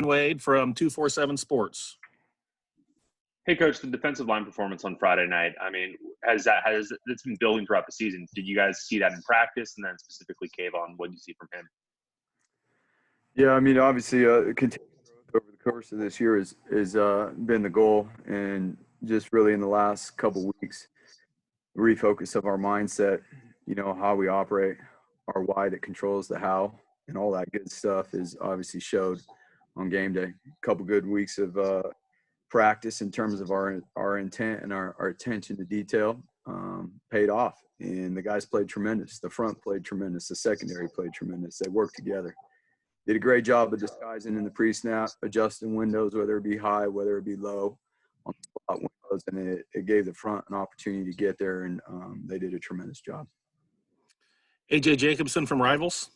Wade from 247 Sports. Hey, Coach, the defensive line performance on Friday night, I mean, it's been building throughout the season. Did you guys see that in practice? And then specifically, Kayvon, what did you see from him? Yeah, I mean, obviously, continued growth over the course of this year has been the goal. And just really in the last couple weeks, refocus of our mindset, how we operate, our why that controls the how, and all that good stuff is obviously showed on game day. A couple good weeks of practice in terms of our intent and our attention to detail paid off. And the guys played tremendous. The front played tremendous. The secondary played tremendous. They worked together. Did a great job of disguising in the pre-snap, adjusting windows, whether it be high, whether it be low, on the spot windows, and it gave the front an opportunity to get there, and they did a tremendous job. A.J. Jacobson from Rivals.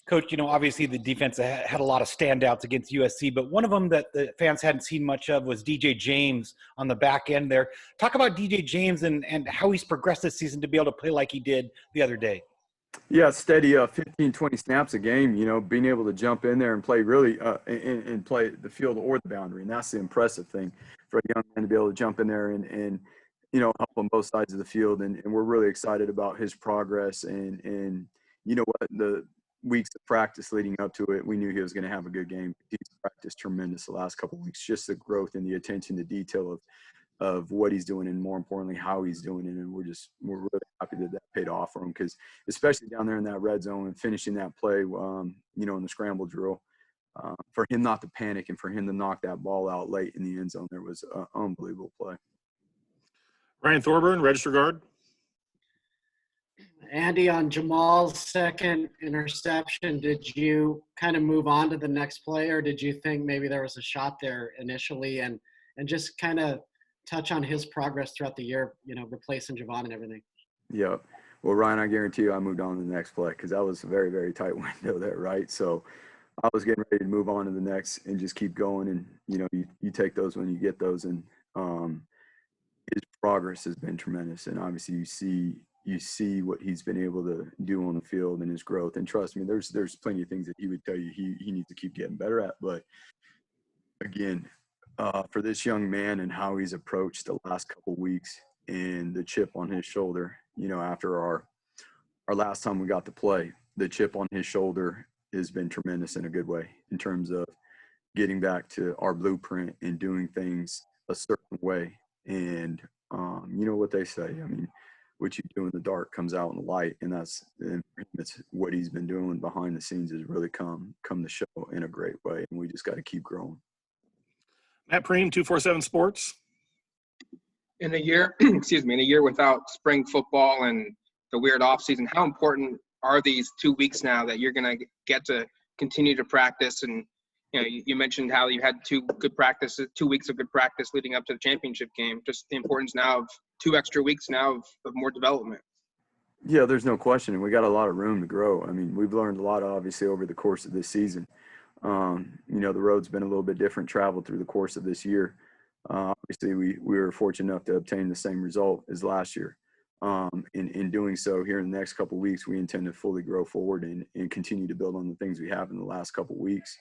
Coach, obviously the defense had a lot of standouts against USC, but one of them that the fans hadn't seen much of was DJ James on the back end there. Talk about DJ James and how he's progressed this season to be able to play like he did the other day. Yeah, steady 15, 20 snaps a game, being able to jump in there and play really and play the field or the boundary. And that's the impressive thing for a young man to be able to jump in there and help on both sides of the field. And we're really excited about his progress. And you know what, the weeks of practice leading up to it, we knew he was going to have a good game. He's practiced tremendous the last couple of weeks, just the growth and the attention to detail of what he's doing, and more importantly, how he's doing it. And we're really happy that paid off for him, because especially down there in that red zone and finishing that play, in the scramble drill, for him not to panic and for him to knock that ball out late in the end zone, there was an unbelievable play. Ryan Thorburn, register guard. Andy, on Jamal's second interception, did you kind of move on to the next play, or did you think maybe there was a shot there initially, and just kind of touch on his progress throughout the year, replacing Javon and everything? Yeah. Well, Ryan, I guarantee you I moved on to the next play, because that was a very, very tight window there, right? So I was getting ready to move on to the next and just keep going. And, you take those when you get those. And his progress has been tremendous. And obviously you see what he's been able to do on the field and his growth. And trust me, there's plenty of things that he would tell you he needs to keep getting better at. But again, for this young man and how he's approached the last couple of weeks and the chip on his shoulder, after our last time we got to play, the chip on his shoulder has been tremendous in a good way in terms of getting back to our blueprint and doing things a certain way. And you know what they say, I mean, what you do in the dark comes out in the light, and that's what he's been doing behind the scenes has really come to show in a great way, and we just got to keep growing. Matt Preem, 247 Sports. In a year, in a year without spring football and the weird off season, how important are these 2 weeks now that you're going to get to continue to practice? And you mentioned how you had 2 weeks of good practice leading up to the championship game. Just the importance now of 2 extra weeks now of more development. Yeah, there's no question. And we got a lot of room to grow. I mean, we've learned a lot, obviously, over the course of this season. The road's been a little bit different traveled through the course of this year. Obviously, we were fortunate enough to obtain the same result as last year. In doing so, here in the next couple of weeks, we intend to fully grow forward and continue to build on the things we have in the last couple of weeks.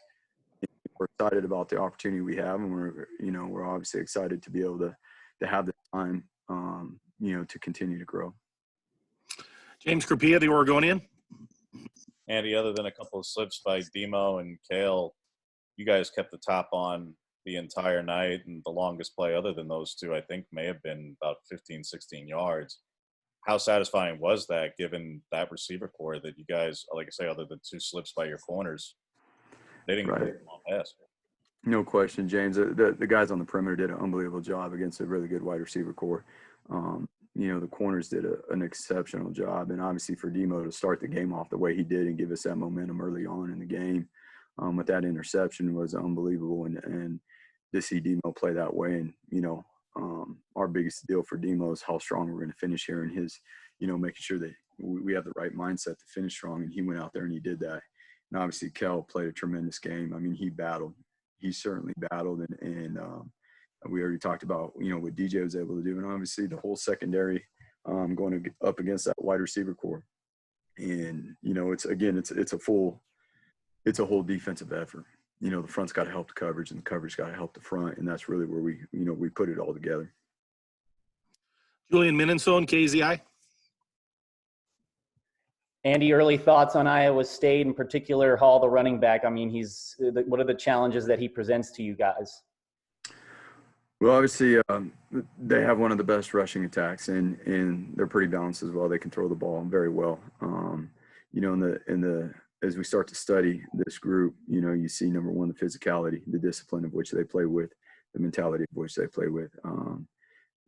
We're excited about the opportunity we have, and we're obviously excited to be able to have the time, to continue to grow. James Crapia, the Oregonian. Andy, other than a couple of slips by Demo and Kale, you guys kept the top on the entire night, and the longest play other than those two, I think, may have been about 15, 16 yards. How satisfying was that, given that receiver core that you guys, like I say, other than 2 slips by your corners, they didn't get a long pass? No question, James. The guys on the perimeter did an unbelievable job against a really good wide receiver core. The corners did an exceptional job. And obviously for Demo to start the game off the way he did and give us that momentum early on in the game with that interception was unbelievable. And to see Demo play that way, and, our biggest deal for Demo is how strong we're going to finish here, and his, making sure that we have the right mindset to finish strong. And he went out there and he did that. And obviously Kel played a tremendous game. I mean, he battled. He certainly battled, and we already talked about, what DJ was able to do, and obviously the whole secondary going up against that wide receiver core. And, it's a full it's a whole defensive effort. You know, the front's got to help the coverage, and the coverage got to help the front, and that's really where we put it all together. Julian Minenson, KZI. Andy, early thoughts on Iowa State, in particular, Hall, the running back. I mean, what are the challenges that he presents to you guys? Well, obviously, they have one of the best rushing attacks, and they're pretty balanced as well. They can throw the ball very well. You know, as we start to study this group, you know, you see, number one, the physicality, the discipline of which they play with, the mentality of which they play with.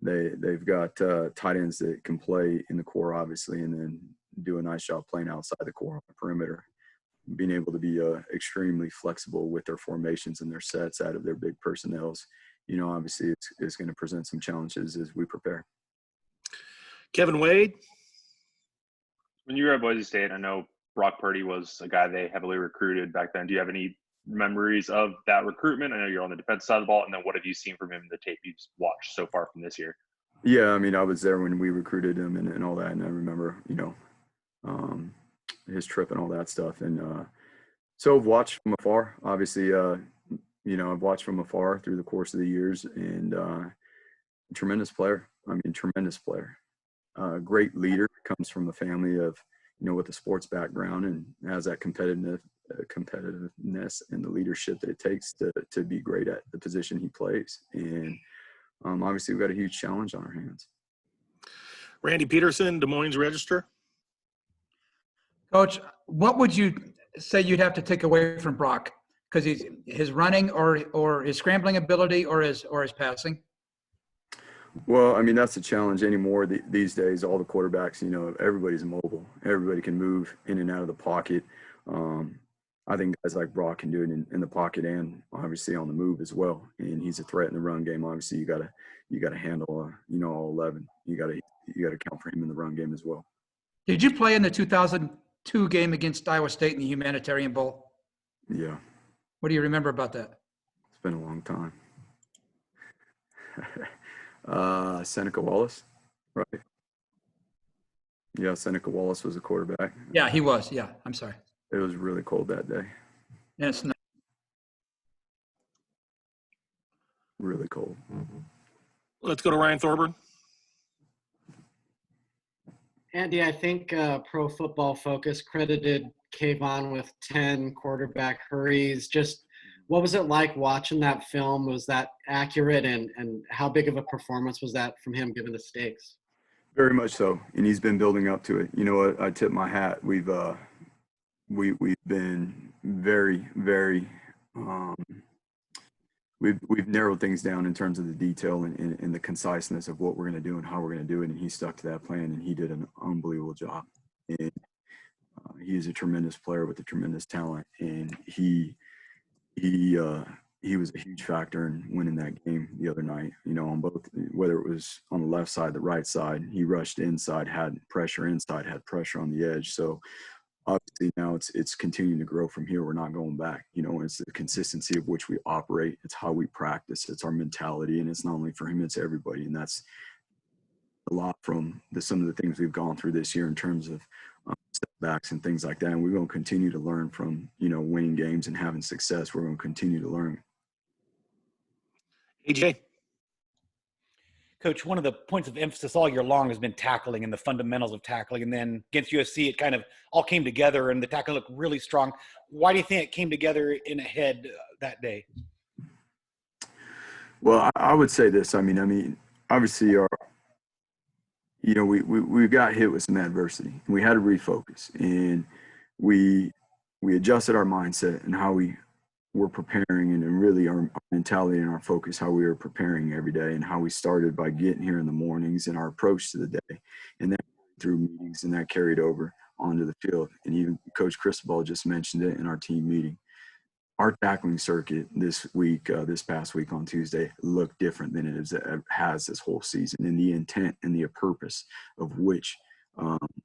They've got tight ends that can play in the core, obviously, and then do a nice job playing outside the core on the perimeter, being able to be extremely flexible with their formations and their sets out of their big personnels. You know, obviously it's going to present some challenges as we prepare. Kevin Wade. When you were at Boise State, I know Brock Purdy was a guy they heavily recruited back then. Do you have any memories of that recruitment? I know you're on the defensive side of the ball, and then what have you seen from him in the tape you've watched so far from this year? Yeah, I mean, I was there when we recruited him and all that, and I remember, you know, his trip and all that stuff. And so I've watched from afar, obviously. You know, I've watched from afar through the course of the years, and tremendous player. I mean, tremendous player. Great leader, comes from a family of, you know, with a sports background, and has that competitiveness and the leadership that it takes to be great at the position he plays. And obviously we've got a huge challenge on our hands. Randy Peterson, Des Moines Register. Coach, what would you say you'd have to take away from Brock? Because his running or his scrambling ability or his passing? Well, I mean, that's the challenge anymore these days. All the quarterbacks, you know, everybody's mobile. Everybody can move in and out of the pocket. I think guys like Brock can do it in the pocket and obviously on the move as well. And he's a threat in the run game. Obviously, you gotta handle you know, all 11. You gotta count for him in the run game as well. Did you play in the 2002 game against Iowa State in the Humanitarian Bowl? Yeah. What do you remember about that? It's been a long time. Seneca Wallace, right? Yeah, Seneca Wallace was a quarterback. Yeah, he was. Yeah, I'm sorry. It was really cold that day. Yeah, it's not. Really cold. Let's go to Ryan Thorburn. Andy, I think Pro Football Focus credited Kayvon with 10 quarterback hurries. Just what was it like watching that film? Was that accurate, and how big of a performance was that from him given the stakes? Very much so, and he's been building up to it. You know what? I tip my hat. We've been very, very. We've narrowed things down in terms of the detail and the conciseness of what we're going to do and how we're going to do it, and he stuck to that plan, and he did an unbelievable job. And he is a tremendous player with a tremendous talent, and he was a huge factor in winning that game the other night. You know, on both, whether it was on the left side, the right side, he rushed inside, had pressure inside, had pressure on the edge. So obviously now it's continuing to grow from here. We're not going back. You know, it's the consistency of which we operate. It's how we practice. It's our mentality, and it's not only for him, it's everybody. And that's a lot from some of the things we've gone through this year in terms of setbacks and things like that. And we're going to continue to learn from, you know, winning games and having success. We're going to continue to learn. AJ. Coach, one of the points of emphasis all year long has been tackling and the fundamentals of tackling. And then against USC, it kind of all came together and the tackling looked really strong. Why do you think it came together in a head that day? Well, I would say this. I mean, obviously we got hit with some adversity. We had to refocus, and we adjusted our mindset and how we were preparing, and really our mentality and our focus, how we were preparing every day, and how we started by getting here in the mornings and our approach to the day, and that through meetings, and that carried over onto the field. And even Coach Cristobal just mentioned it in our team meeting. Our tackling circuit this past week on Tuesday, looked different than it has this whole season, and the intent and the purpose of which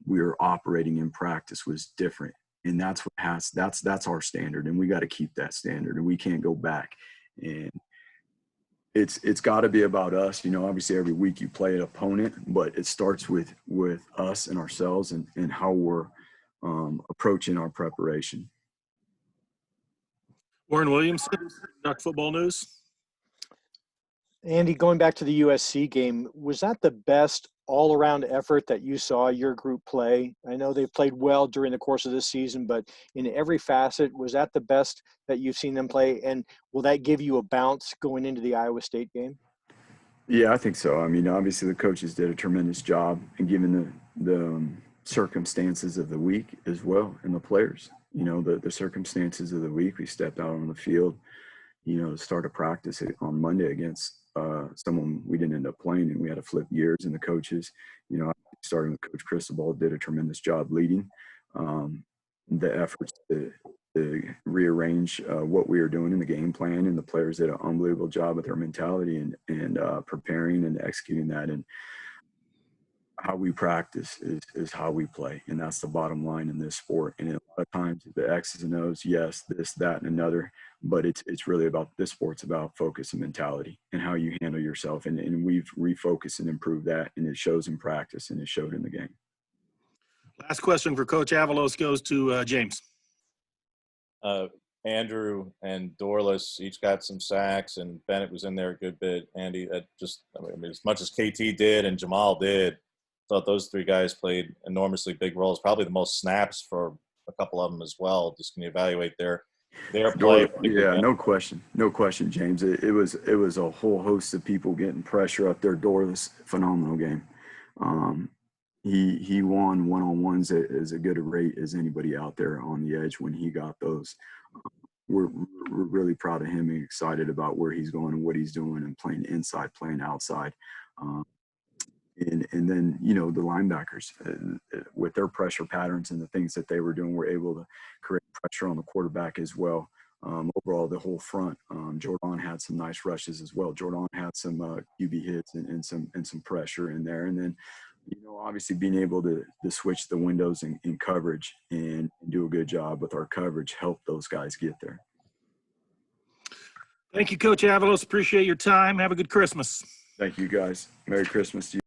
we were operating in practice was different. And that's our standard, and we got to keep that standard, and we can't go back. And it's got to be about us. You know, obviously every week you play an opponent, but it starts with us and ourselves and how we're approaching our preparation. Warren Williamson, Duck Football News. Andy, going back to the USC game, was that the best all-around effort that you saw your group play? I know they've played well during the course of this season, but in every facet, was that the best that you've seen them play? And will that give you a bounce going into the Iowa State game? Yeah, I think so. I mean, obviously the coaches did a tremendous job, and given the circumstances of the week as well, and the players, you know, the circumstances of the week, we stepped out on the field, you know, to start a practice on Monday against someone we didn't end up playing, and we had to flip gears. And the coaches, you know, starting with Coach Cristobal, did a tremendous job leading the efforts to rearrange what we were doing in the game plan, and the players did an unbelievable job with their mentality and preparing and executing that. And how we practice is how we play, and that's the bottom line in this sport. And a lot of times the X's and O's, yes, this, that, and another, but it's really about this sport's about focus and mentality and how you handle yourself. And we've refocused and improved that, and it shows in practice and it showed in the game. Last question for Coach Avalos goes to James. Andrew and Dorless each got some sacks, and Bennett was in there a good bit. Andy, I mean, as much as KT did and Jamal did, thought those three guys played enormously big roles, probably the most snaps for a couple of them as well. Just can you evaluate their play? Yeah, no question, James. It was a whole host of people getting pressure up there. Dorless, phenomenal game. He won one-on-ones at as a good a rate as anybody out there on the edge when he got those. We're really proud of him and excited about where he's going and what he's doing, and playing inside, playing outside. And then, you know, the linebackers with their pressure patterns and the things that they were doing were able to create pressure on the quarterback as well. Overall, the whole front, Jordan had some nice rushes as well. Jordan had some QB hits and some pressure in there. And then, you know, obviously being able to switch the windows in coverage and do a good job with our coverage helped those guys get there. Thank you, Coach Avalos. Appreciate your time. Have a good Christmas. Thank you, guys. Merry Christmas to you.